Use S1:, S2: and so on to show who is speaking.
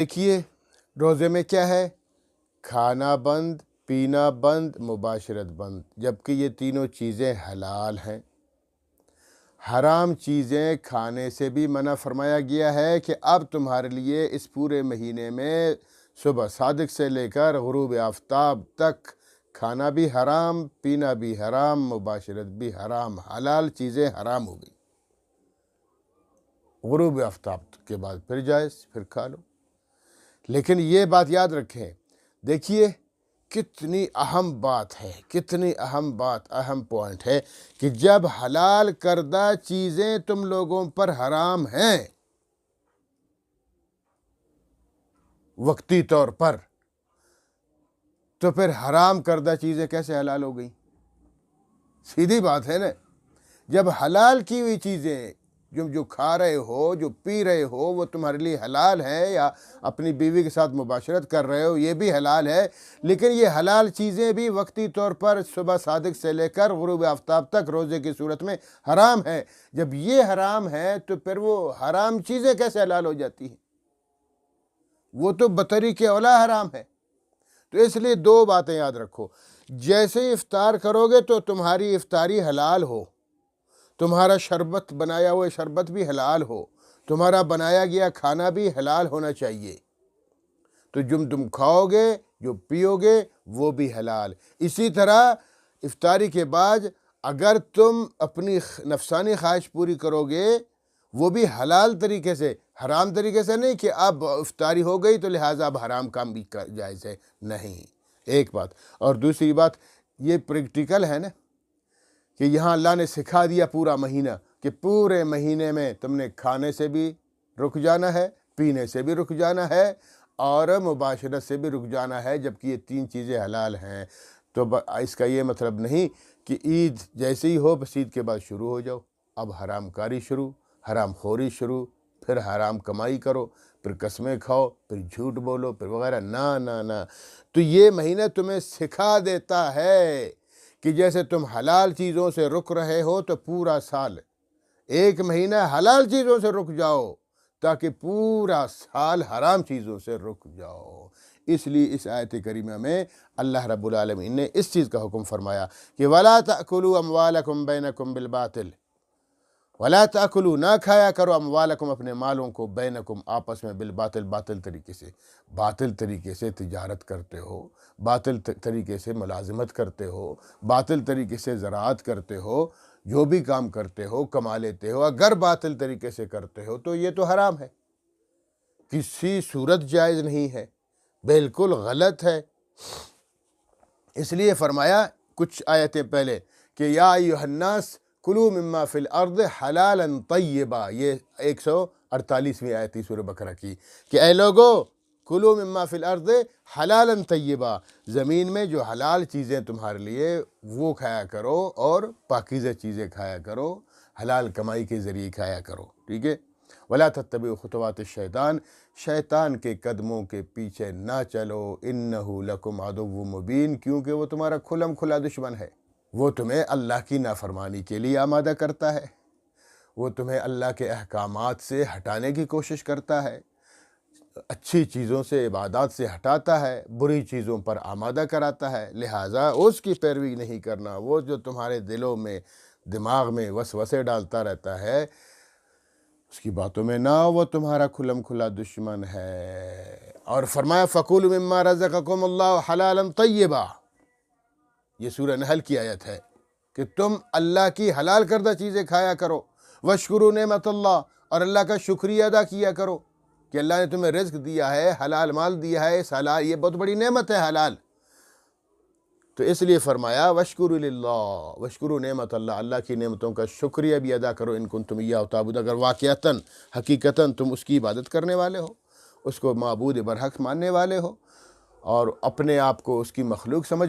S1: دیکھیے روزے میں کیا ہے؟ کھانا بند، پینا بند، مباشرت بند، جبکہ یہ تینوں چیزیں حلال ہیں۔ حرام چیزیں کھانے سے بھی منع فرمایا گیا ہے کہ اب تمہارے لیے اس پورے مہینے میں صبح صادق سے لے کر غروب آفتاب تک کھانا بھی حرام، پینا بھی حرام، مباشرت بھی حرام، حلال چیزیں حرام ہو گئی۔ غروب آفتاب کے بعد پھر جائز، پھر کھا لو۔ لیکن یہ بات یاد رکھیں، دیکھیے کتنی اہم بات ہے، کتنی اہم بات، اہم پوائنٹ ہے کہ جب حلال کردہ چیزیں تم لوگوں پر حرام ہیں وقتی طور پر، تو پھر حرام کردہ چیزیں کیسے حلال ہو گئیں؟ سیدھی بات ہے نا۔ جب حلال کی ہوئی چیزیں جو کھا رہے ہو، جو پی رہے ہو، وہ تمہارے لیے حلال ہے، یا اپنی بیوی کے ساتھ مباشرت کر رہے ہو، یہ بھی حلال ہے، لیکن یہ حلال چیزیں بھی وقتی طور پر صبح صادق سے لے کر غروب آفتاب تک روزے کی صورت میں حرام ہے۔ جب یہ حرام ہے تو پھر وہ حرام چیزیں کیسے حلال ہو جاتی ہیں؟ وہ تو بطریق اولیٰ حرام ہے۔ تو اس لیے دو باتیں یاد رکھو، جیسے افطار کرو گے تو تمہاری افطاری حلال ہو، تمہارا شربت بنایا ہوا شربت بھی حلال ہو، تمہارا بنایا گیا کھانا بھی حلال ہونا چاہیے، تو جو تم کھاؤ گے، جو پیو گے، وہ بھی حلال۔ اسی طرح افطاری کے بعد اگر تم اپنی نفسانی خواہش پوری کرو گے، وہ بھی حلال طریقے سے، حرام طریقے سے نہیں کہ اب افطاری ہو گئی تو لہٰذا اب حرام کام بھی جائز ہے، نہیں۔ ایک بات، اور دوسری بات یہ پریکٹیکل ہے نا، کہ یہاں اللہ نے سکھا دیا پورا مہینہ کہ پورے مہینے میں تم نے کھانے سے بھی رک جانا ہے، پینے سے بھی رک جانا ہے، اور مباشرت سے بھی رک جانا ہے، جبکہ یہ تین چیزیں حلال ہیں۔ تو اس کا یہ مطلب نہیں کہ عید جیسے ہی ہو بس عید کے بعد شروع ہو جاؤ، اب حرام کاری شروع، حرام خوری شروع، پھر حرام کمائی کرو، پھر قسمیں کھاؤ، پھر جھوٹ بولو، پھر وغیرہ، نہ نہ نہ۔ تو یہ مہینہ تمہیں سکھا دیتا ہے کہ جیسے تم حلال چیزوں سے رک رہے ہو تو پورا سال ایک مہینہ حلال چیزوں سے رک جاؤ تاکہ پورا سال حرام چیزوں سے رک جاؤ۔ اس لیے اس آیت کریمہ میں اللہ رب العالمین نے اس چیز کا حکم فرمایا کہ وَلَا تَأْكُلُوا أَمْوَالَكُمْ بَيْنَكُمْ بِالْبَاطِلِ، وَلَا تَأْكُلُوا، نہ کھایا کرو اموالکم اپنے مالوں کو، بینکم آپس میں، بالباطل، باطل طریقے سے، باطل طریقے سے تجارت کرتے ہو، باطل طریقے سے ملازمت کرتے ہو، باطل طریقے سے زراعت کرتے ہو، جو بھی کام کرتے ہو کما لیتے ہو، اگر باطل طریقے سے کرتے ہو تو یہ تو حرام ہے، کسی صورت جائز نہیں ہے، بالکل غلط ہے۔ اس لیے فرمایا کچھ آیتیں پہلے کہ یا ایھا الناس کلوا مما فی الارض حلالا طیبا، یہ 148ویں آیت تھی سورہ بقرہ کی، کہ اے لوگو کلوا مما فی الارض حلالا طیبا، زمین میں جو حلال چیزیں تمہارے لیے وہ کھایا کرو، اور پاکیزہ چیزیں کھایا کرو، حلال کمائی کے ذریعے کھایا کرو، ٹھیک ہے۔ ولا تتبعوا خطوات الشیطان، شیطان کے قدموں کے پیچھے نہ چلو، انہ لکم عدو مبین، کیونکہ وہ تمہارا کھلم کھلا دشمن ہے، وہ تمہیں اللہ کی نافرمانی کے لیے آمادہ کرتا ہے، وہ تمہیں اللہ کے احکامات سے ہٹانے کی کوشش کرتا ہے، اچھی چیزوں سے، عبادات سے ہٹاتا ہے، بری چیزوں پر آمادہ کراتا ہے، لہٰذا اس کی پیروی نہیں کرنا۔ وہ جو تمہارے دلوں میں، دماغ میں وسوسے ڈالتا رہتا ہے، اس کی باتوں میں نہ، وہ تمہارا کھلم کھلا دشمن ہے۔ اور فرمایا فَكُلُوا مِمَّا رَزَقَكُمُ اللَّهُ حَلَالًا طَيِّبًا، یہ سورہ نحل کی آیت ہے کہ تم اللہ کی حلال کردہ چیزیں کھایا کرو، وَاشْكُرُوا نِعْمَتَ اللَّهِ، اور اللہ کا شکریہ ادا کیا کرو کہ اللہ نے تمہیں رزق دیا ہے، حلال مال دیا ہے، اس حلال، یہ بہت بڑی نعمت ہے حلال۔ تو اس لیے فرمایا وَاشْكُرُوا لِلَّهِ، وَاشْكُرُوا نِعْمَتَ اللَّهِ، اللہ کی نعمتوں کا شکریہ بھی ادا کرو، ان کنتم ایاہ تعبدون، اگر واقعتاً، حقیقتاً تم اس کی عبادت کرنے والے ہو، اس کو معبود برحق ماننے والے ہو، اور اپنے آپ کو اس کی مخلوق سمجھ